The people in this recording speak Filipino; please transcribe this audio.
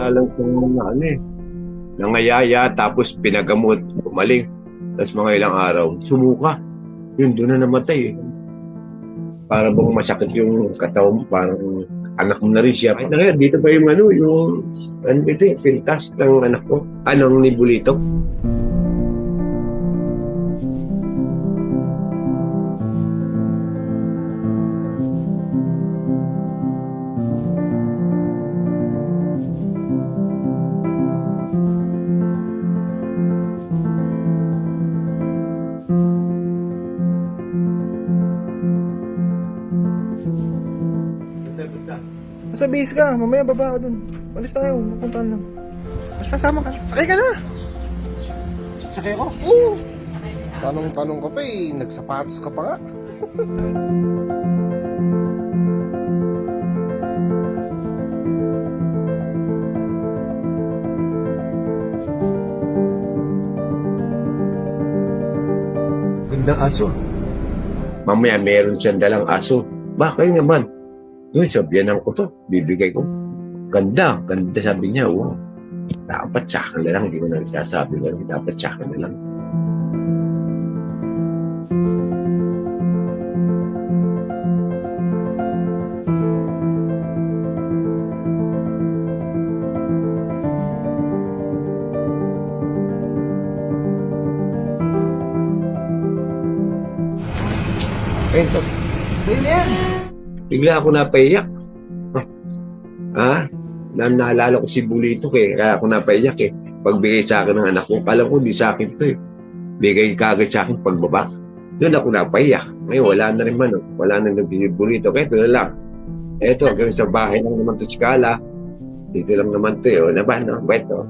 Alam ko na ano eh, nangayaya tapos pinagamot, gumaling. Tapos mga ilang araw, sumuka. Yun, doon na namatay eh. Para bang masakit yung katawan mo, parang anak mo na rin siya. Kahit na kaya, dito pa yung ano, ito yung pintas ng anak ko. Anong nibulito? Basta base ka, mamaya baba ka dun. Alis tayo, pupuntahan lang. Basta sama ka. Sakay ka na! Sakay ako. Oo! Tanong-tanong ka pa eh, nagsapatos ka pa nga. Gandang aso. Mamaya meron siyang dalang aso. Bakit naman? Yun, sabihan ko to. Bibigay ko. Ganda. Ganda sabi niya. Wow. Dapat tsaka na lang. Hindi ko na nagsasabi. Dapat tsaka na lang. Ito. Damian! Bigla ako napaiyak. Ha? Naalala ko si Bulito eh. Kaya ako napaiyak eh. Pagbigay sa akin ng anak ko. Kala ko di sa akin to eh. Bigay kagad sa akin pagbaba. Doon ako napaiyak. Ngayon wala na rin man. Oh. Wala na nagbigay Bulito. Kaya ito na lang. Ito hanggang sa bahay lang naman to si Kala. Dito lang naman to eh. O na ba? No? Beto.